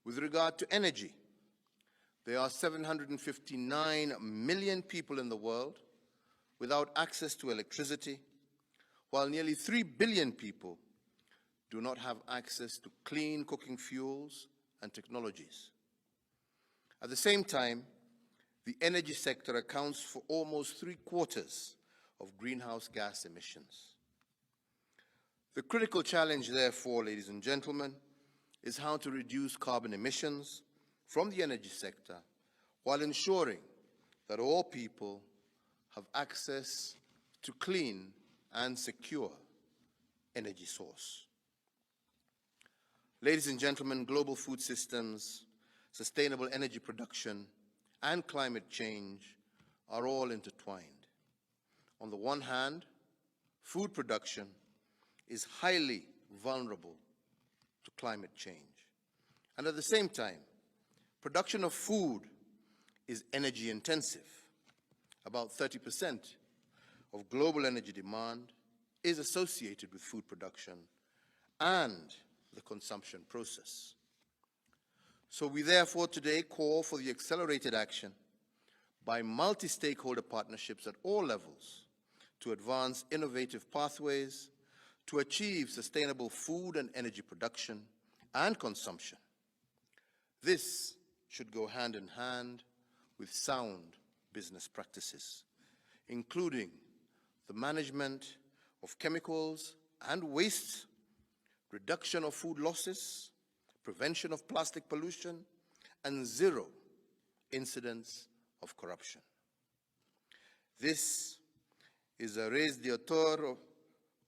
With regard to energy, there are 759 million people in the world without access to electricity, while nearly 3 billion people do not have access to clean cooking fuels and technologies. At the same time, the energy sector accounts for almost 3/4 of greenhouse gas emissions. The critical challenge, therefore, ladies and gentlemen, is how to reduce carbon emissions from the energy sector while ensuring that all people have access to clean and secure energy source. Ladies and gentlemen, global food systems, sustainable energy production, and climate change are all intertwined. On the one hand, food production is highly vulnerable to climate change. And at the same time, production of food is energy intensive. About 30% of global energy demand is associated with food production and the consumption process. So we therefore today call for the accelerated action by multi-stakeholder partnerships at all levels to advance innovative pathways to achieve sustainable food and energy production and consumption. This should go hand in hand with sound business practices, including the management of chemicals and waste, reduction of food losses, prevention of plastic pollution, and zero incidents of corruption. This is a raison d'être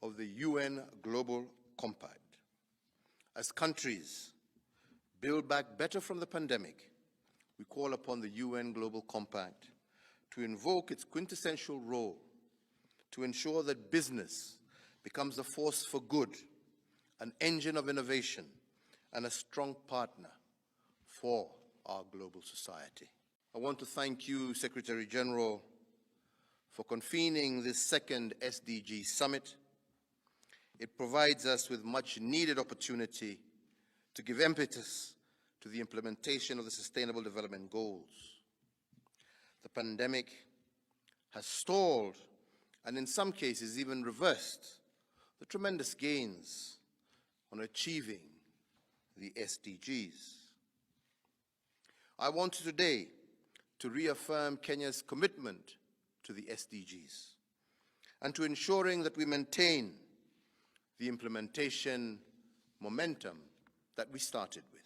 of the UN Global Compact. As countries build back better from the pandemic, we call upon the UN Global Compact to invoke its quintessential role to ensure that business becomes a force for good, an engine of innovation, and a strong partner for our global society. I want to thank you, Secretary General, for convening this second SDG Summit. It provides us with much needed opportunity to give impetus to the implementation of the Sustainable Development Goals. The pandemic has stalled and in some cases even reversed the tremendous gains on achieving the SDGs. I want today to reaffirm Kenya's commitment to the SDGs and to ensuring that we maintain the implementation momentum that we started with.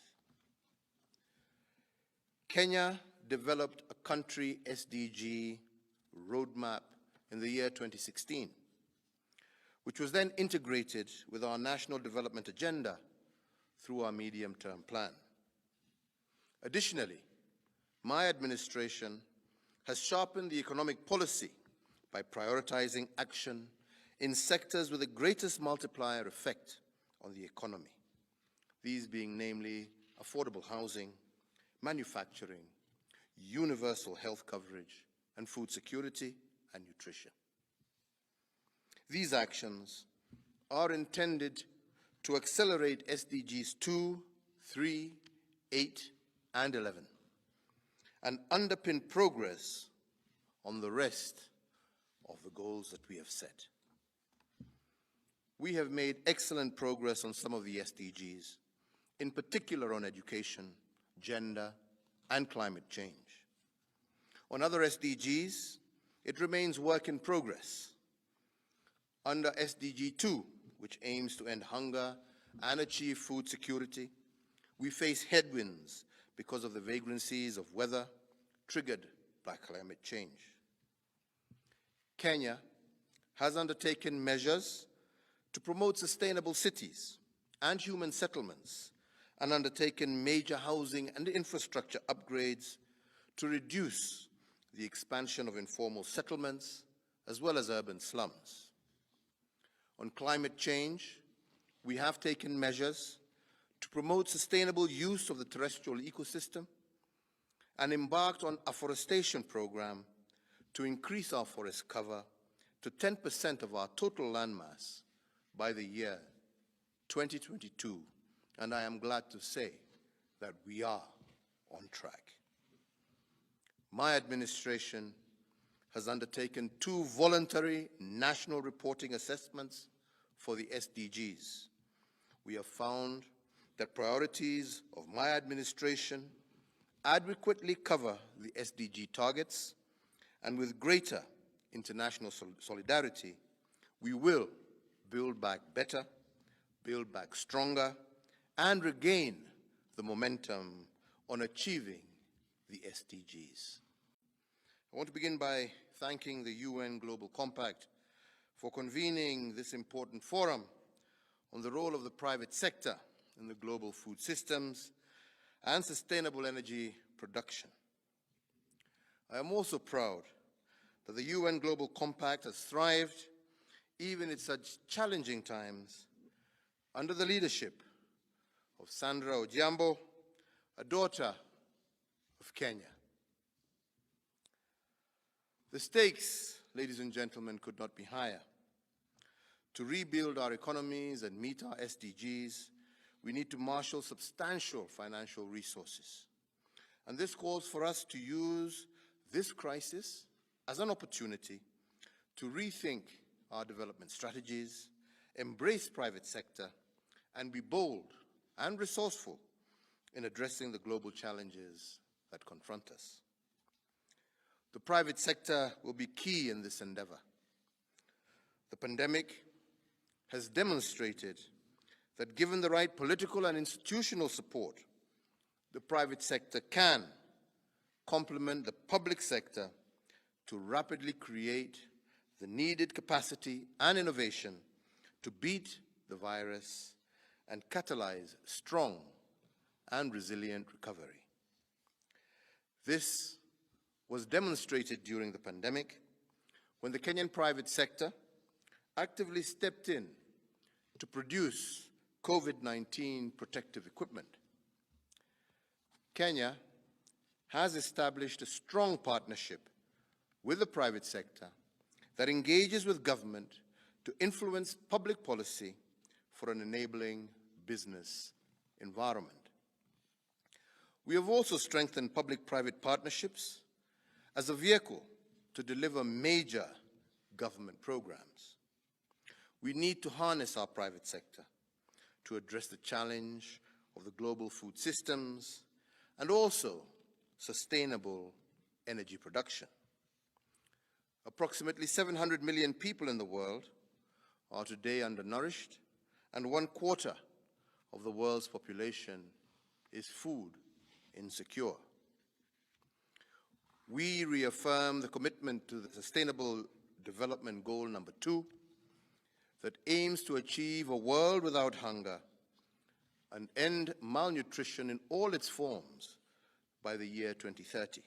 Kenya developed a country SDG roadmap in the year 2016, which was then integrated with our national development agenda through our medium-term plan. Additionally, my administration has sharpened the economic policy by prioritizing action in sectors with the greatest multiplier effect on the economy, these being namely affordable housing, manufacturing, universal health coverage, and food security and nutrition. These actions are intended to accelerate SDGs 2, 3, 8, and 11, and underpin progress on the rest of the goals that we have set. We have made excellent progress on some of the SDGs, in particular on education, gender, and climate change. On other SDGs, it remains work in progress. Under SDG 2, which aims to end hunger and achieve food security, we face headwinds because of the vagrancies of weather triggered by climate change. Kenya has undertaken measures to promote sustainable cities and human settlements and undertaken major housing and infrastructure upgrades to reduce the expansion of informal settlements as well as urban slums. On climate change, we have taken measures to promote sustainable use of the terrestrial ecosystem and embarked on a afforestation program to increase our forest cover to 10% of our total landmass by the year 2022, and I am glad to say that we are on track. My administration has undertaken 2 voluntary national reporting assessments for the SDGs. We have found that priorities of my administration adequately cover the SDG targets, and with greater international solidarity, we will build back better, build back stronger, and regain the momentum on achieving the SDGs. I want to begin by thanking the UN Global Compact for convening this important forum on the role of the private sector in the global food systems and sustainable energy production. I am also proud that the UN Global Compact has thrived even in such challenging times under the leadership of Sandra Odhiambo, a daughter of Kenya. The stakes, ladies and gentlemen, could not be higher. To rebuild our economies and meet our SDGs, we need to marshal substantial financial resources. And this calls for us to use this crisis as an opportunity to rethink our development strategies, embrace private sector, and be bold and resourceful in addressing the global challenges that confront us. The private sector will be key in this endeavor. The pandemic has demonstrated that given the right political and institutional support, the private sector can complement the public sector to rapidly create the needed capacity and innovation to beat the virus and catalyze strong and resilient recovery. This was demonstrated during the pandemic when the Kenyan private sector actively stepped in to produce COVID-19 protective equipment. Kenya has established a strong partnership with the private sector that engages with government to influence public policy for an enabling business environment. We have also strengthened public-private partnerships as a vehicle to deliver major government programs. We need to harness our private sector to address the challenge of the global food systems and also sustainable energy production. Approximately 700 million people in the world are today undernourished, and 1/4 of the world's population is food insecure. We reaffirm the commitment to the Sustainable Development Goal number 2 that aims to achieve a world without hunger and end malnutrition in all its forms by the year 2030.